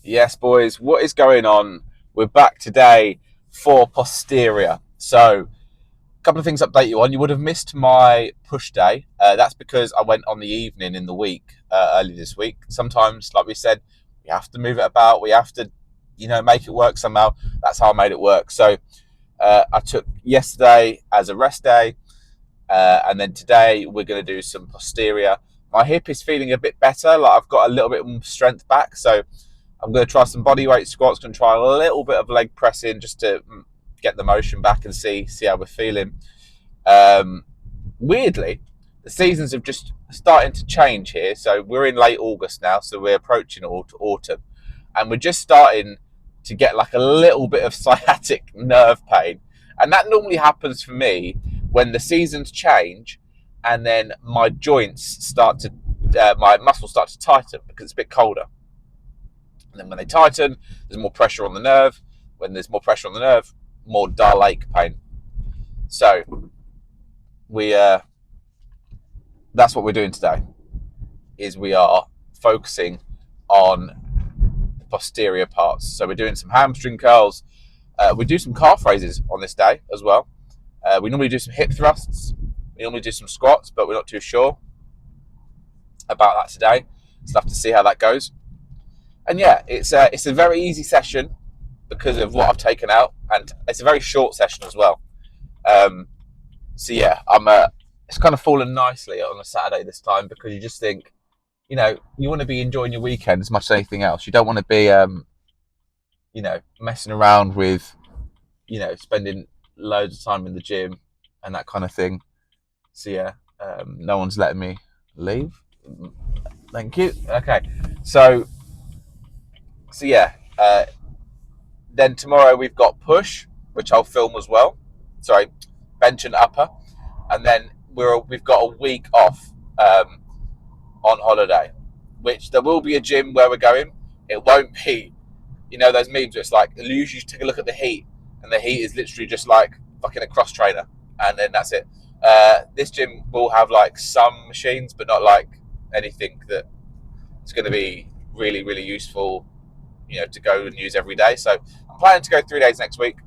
Yes, boys, what is going on? We're back today for Posterior. So, a couple of things to update you on. You would have missed my push day. That's because I went on the evening in the week, early this week. Sometimes, like we said, we have to move it about. We have to, make it work somehow. That's how I made it work. So, I took yesterday as a rest day. And then today we're going to do some Posterior. My hip is feeling a bit better. Like I've got a little bit more strength back. So, I'm going to try some bodyweight squats, going to try a little bit of leg pressing just to get the motion back and see how we're feeling. Weirdly, the seasons have just starting to change here. So we're in late August now, so we're approaching autumn. And we're just starting to get like a little bit of sciatic nerve pain. And that normally happens for me when the seasons change and then my joints my muscles start to tighten because it's a bit colder. And then when they tighten, there's more pressure on the nerve. When there's more pressure on the nerve, more dull ache pain. So that's what we're doing today, is we are focusing on the posterior parts. So we're doing some hamstring curls. We do some calf raises on this day as well. We normally do some hip thrusts. We normally do some squats, but we're not too sure about that today. So we'll have to see how that goes. And yeah, it's a very easy session because of what I've taken out, and it's a very short session as well. So yeah, it's kind of fallen nicely on a Saturday this time because you just think, you want to be enjoying your weekend as much as anything else. You don't want to be, messing around with, spending loads of time in the gym and that kind of thing. So yeah, no one's letting me leave. Thank you. Okay, so yeah, then tomorrow we've got push, which I'll film as well. Sorry, bench and upper, and then we've got a week off on holiday, which there will be a gym where we're going. It won't be, those memes where it's like you take a look at the heat, and the heat is literally just like fucking a cross trainer, and then that's it. This gym will have like some machines, but not like anything that it's going to be really, really useful, to go and use every day. So I'm planning to go 3 days next week.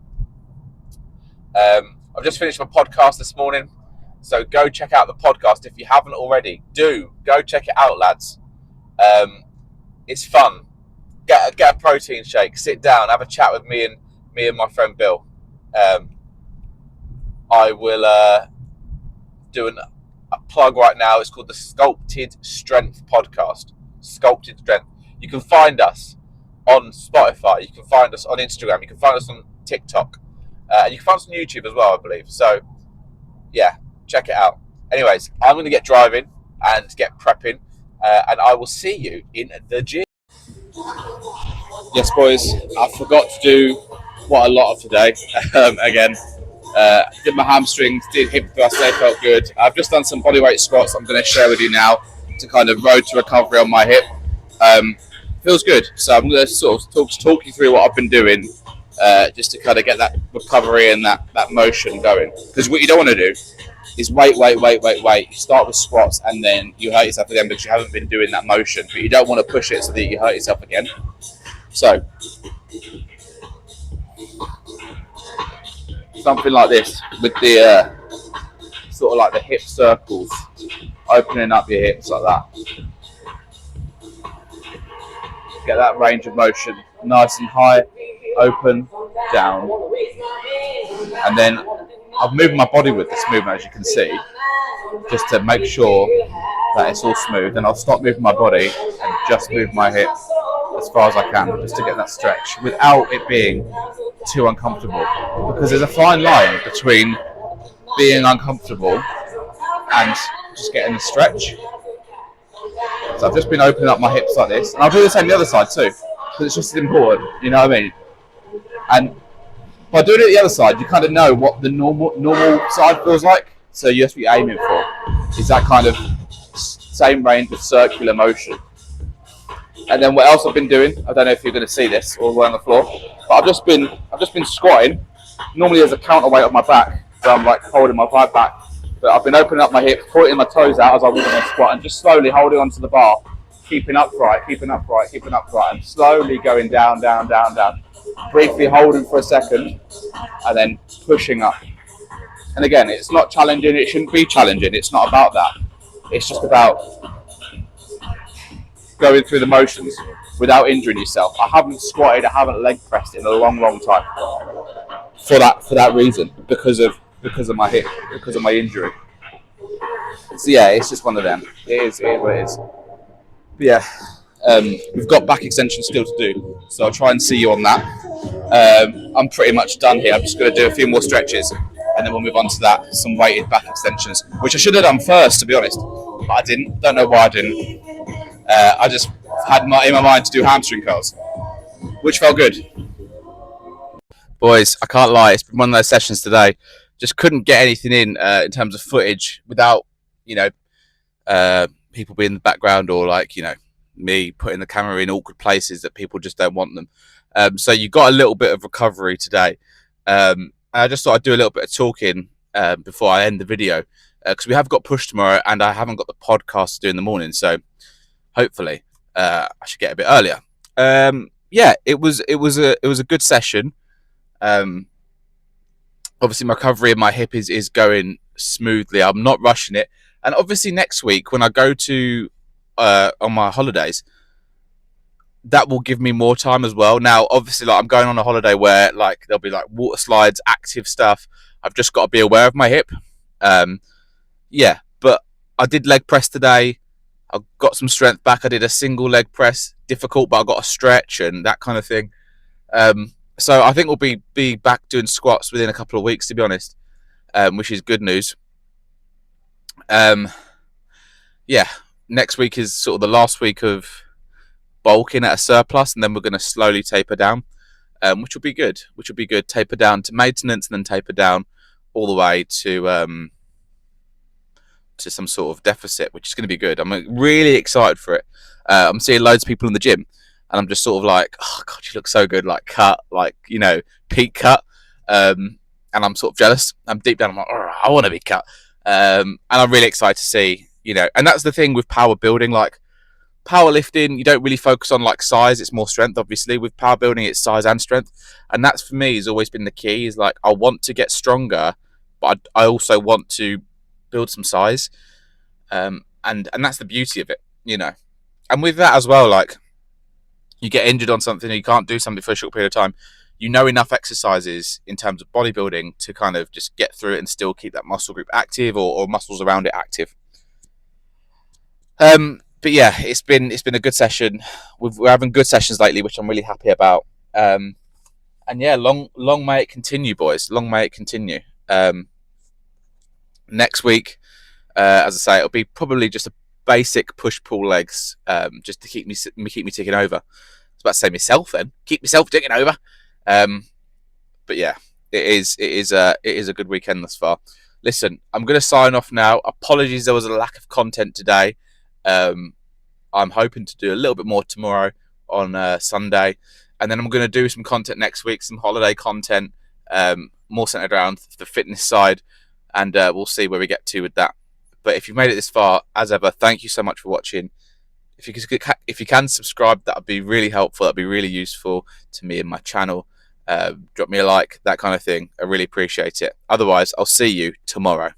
I've just finished my podcast this morning, so go check out the podcast if you haven't already. Do go check it out, lads. It's fun. Get a protein shake, sit down, have a chat with me and my friend Bill. I will do a plug right now. It's called the Sculpted Strength Podcast. Sculpted Strength. You can find us on Spotify, you can find us on Instagram, you can find us on TikTok, and you can find us on YouTube as well, I believe. So yeah, check it out. Anyways, I'm going to get driving and get prepping, and I will see you in the gym. Yes, boys, I forgot to do quite a lot of today. Again, did my hamstrings, did hip thrust, they felt good. I've just done some bodyweight squats I'm going to share with you now to kind of road to recovery on my hip. Feels good, so I'm going to sort of talk you through what I've been doing, just to kind of get that recovery and that motion going. Because what you don't want to do is wait. You start with squats and then you hurt yourself again because you haven't been doing that motion. But you don't want to push it so that you hurt yourself again. So something like this with the sort of like the hip circles, opening up your hips like that. Get that range of motion nice and high, open, down. And then I've moved my body with this movement, as you can see, just to make sure that it's all smooth. And I'll stop moving my body and just move my hip as far as I can, just to get that stretch without it being too uncomfortable. Because there's a fine line between being uncomfortable and just getting the stretch. So I've just been opening up my hips like this, and I'll do the same the other side too, because it's just as important, you know what I mean? And by doing it the other side, you kind of know what the normal side feels like, so you have to be aiming for is that kind of same range of circular motion. And then what else I've been doing, I don't know if you're going to see this all the way on the floor, but I've just been squatting. Normally there's a counterweight on my back, so I'm like holding my right back. But I've been opening up my hips, pointing my toes out as I walk on my squat, and just slowly holding onto the bar keeping upright, and slowly going down, down, down, down. Briefly holding for a second, and then pushing up. And again, it's not challenging. It shouldn't be challenging. It's not about that. It's just about going through the motions without injuring yourself. I haven't squatted, I haven't leg pressed in a long, long time. For that reason, because of my hip, because of my injury. So yeah, it's just one of them. It is what it is. But yeah, we've got back extensions still to do, so I'll try and see you on that. I'm pretty much done here. I'm just going to do a few more stretches, and then we'll move on to that. Some weighted back extensions, which I should have done first, to be honest, but I didn't. Don't know why I didn't. I just had in my mind to do hamstring curls, which felt good. Boys, I can't lie. It's been one of those sessions today. Just couldn't get anything in terms of footage without, people being in the background or me putting the camera in awkward places that people just don't want them. So you got a little bit of recovery today. I just thought I'd do a little bit of talking before I end the video because we have got push tomorrow and I haven't got the podcast to do in the morning. So hopefully I should get a bit earlier. It was a good session. Obviously my recovery of my hip is going smoothly. I'm not rushing it. And obviously next week when I go to on my holidays, that will give me more time as well. Now, obviously, I'm going on a holiday where there'll be water slides, active stuff. I've just got to be aware of my hip. But I did leg press today. I got some strength back. I did a single leg press, difficult, but I got a stretch and that kind of thing. So I think we'll be back doing squats within a couple of weeks, to be honest, which is good news. Next week is sort of the last week of bulking at a surplus, and then we're going to slowly taper down, which will be good. Taper down to maintenance, and then taper down all the way to some sort of deficit, which is going to be good. I'm really excited for it. I'm seeing loads of people in the gym, and I'm just sort of like, oh god, you look so good, cut, peak cut, and I'm sort of jealous. I'm deep down, I'm like, oh, I want to be cut, and I'm really excited to see, and that's the thing with power building, powerlifting, you don't really focus on size, it's more strength. Obviously with power building, it's size and strength, and that's for me has always been the key. Is I want to get stronger, but I also want to build some size, and that's the beauty of it, and with that as well, you get injured on something or you can't do something for a short period of time, enough exercises in terms of bodybuilding to kind of just get through it and still keep that muscle group active or muscles around it active. But yeah, it's been a good session. We're having good sessions lately, which I'm really happy about. And yeah, long may it continue, boys. Long may it continue. Next week, as I say, it'll be probably just a basic push-pull legs, just to keep me ticking over. I was about to say myself then. Keep myself ticking over. But yeah, it is a good weekend thus far. Listen, I'm going to sign off now. Apologies, there was a lack of content today. I'm hoping to do a little bit more tomorrow on Sunday, and then I'm going to do some content next week, some holiday content, more centered around the fitness side, and we'll see where we get to with that. But if you've made it this far, as ever, thank you so much for watching. If you can subscribe, that would be really helpful. That'd be really useful to me and my channel. Drop me a like, that kind of thing. I really appreciate it. Otherwise, I'll see you tomorrow.